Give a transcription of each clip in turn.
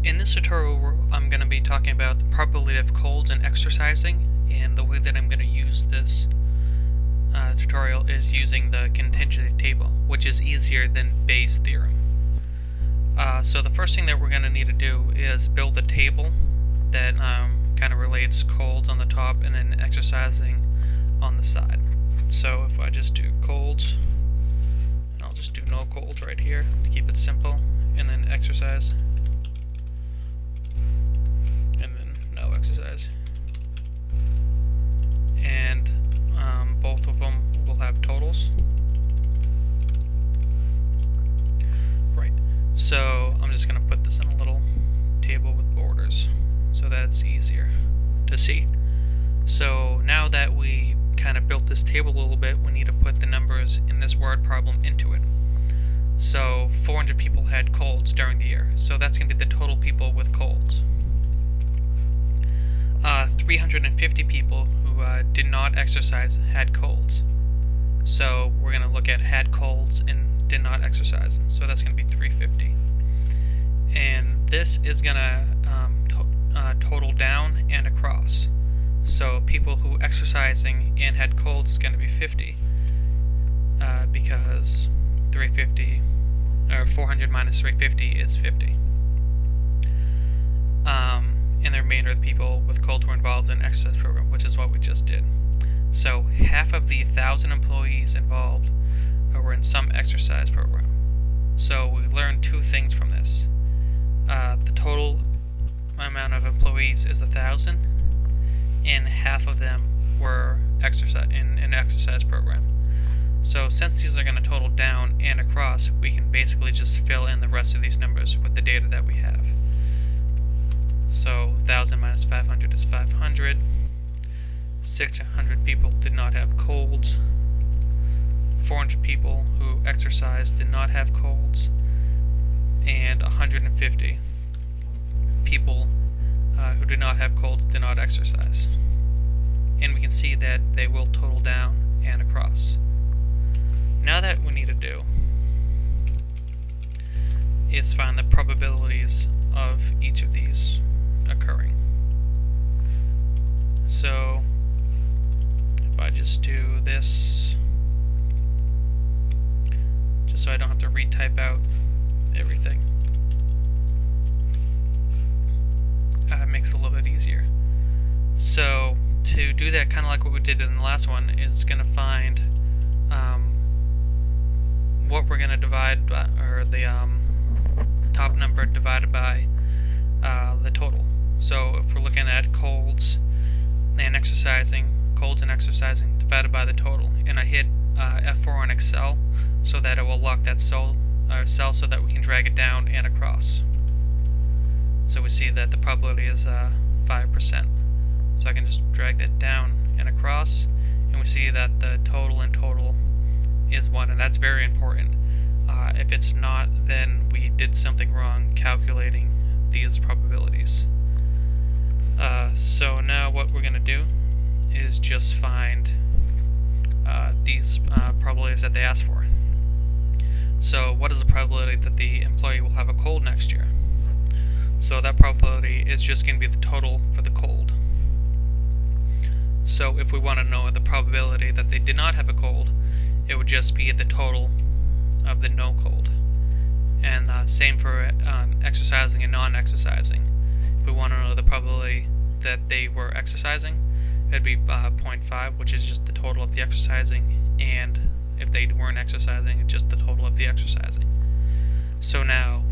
In this tutorial, I'm going to be talking about the probability of colds and exercising, and the way that I'm going to use this tutorial is using the contingency table, which is easier than Bayes' theorem. So the first thing that we're going to need to do is build a table that kind of relates colds on the top and then exercising on the side. So if I just do colds, and I'll just do no colds right here to keep it simple, and then exercise, and then no exercise. And both of them will have totals. Right. So I'm just going to put this in a little table with borders so that it's easier to see. So now that we kind of built this table a little bit, we need to put the numbers in this word problem into it. So 400 people had colds during the year, so that's going to be the total people with colds. 350 people who did not exercise had colds. So we're going to look at had colds and did not exercise. So that's going to be 350. And this is going to total down and across. So people who exercising and had colds is going to be 50 because 350 or 400 minus 350 is 50. And the remainder of the people with colds were involved in an exercise program, which is what we just did. So half of the 1,000 employees involved were in some exercise program. So we learned two things from this. The total amount of employees is 1,000, and half of them were in an exercise program. So since these are going to total down and across, we can basically just fill in the rest of these numbers with the data that we have. So 1,000 minus 500 is 500. 600 people did not have colds. 400 people who exercised did not have colds. And 150 people who did not have colds did not exercise. And we can see that they will total down and across. Now that we need to do is find the probabilities of each of these occurring. So if I just do this, just so I don't have to retype out everything, it makes it a little bit easier. So to do that, kind of like what we did in the last one, is going to find what we're going to divide by, or the top number divided by the total. So if we're looking at colds and exercising divided by the total, and I hit F4 on Excel so that it will lock that cell so that we can drag it down and across. So we see that the probability is 5%. So I can just drag that down and across, and we see that the total in total is 1, and that's very important. If it's not, then we did something wrong calculating these probabilities. So now what we're going to do is just find these probabilities that they asked for. So what is the probability that the employee will have a cold next year? So that probability is just going to be the total for the cold. So if we want to know the probability that they did not have a cold, it would just be the total of the no cold. And same for exercising and non-exercising. If we want to know the probability that they were exercising, it would be 0.5, which is just the total of the exercising, and if they weren't exercising, it's just the total of the exercising. So now,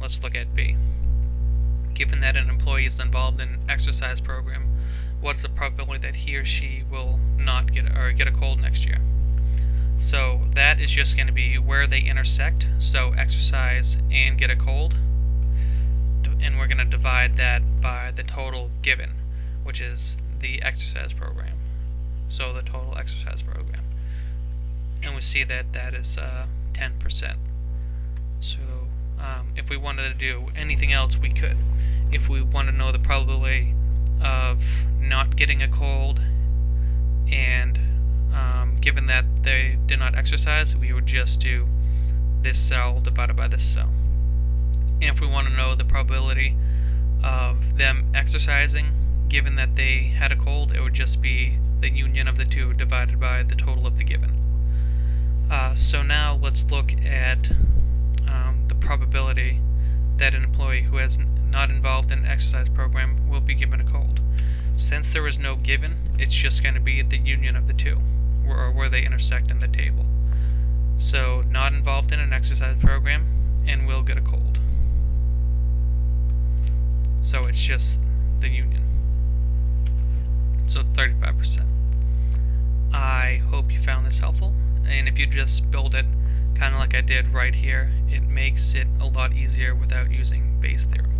let's look at B. Given that an employee is involved in an exercise program, what's the probability that he or she will not get a cold next year? So that is just going to be where they intersect, so exercise and get a cold, and we're going to divide that by the total given, which is the exercise program. So the total exercise program. And we see that that is 10%. So if we wanted to do anything else, we could. If we want to know the probability of not getting a cold, and given that they did not exercise, we would just do this cell divided by this cell. And if we want to know the probability of them exercising, given that they had a cold, it would just be the union of the two divided by the total of the given. So now let's look at the probability that an employee who is not involved in an exercise program will be given a cold. Since there is no given, it's just going to be the union of the two, or where they intersect in the table. So not involved in an exercise program and will get a cold. So it's just the union. So 35%. I hope you found this helpful, and if you just build it kind of like I did right here, it makes it a lot easier without using Bayes' theorem.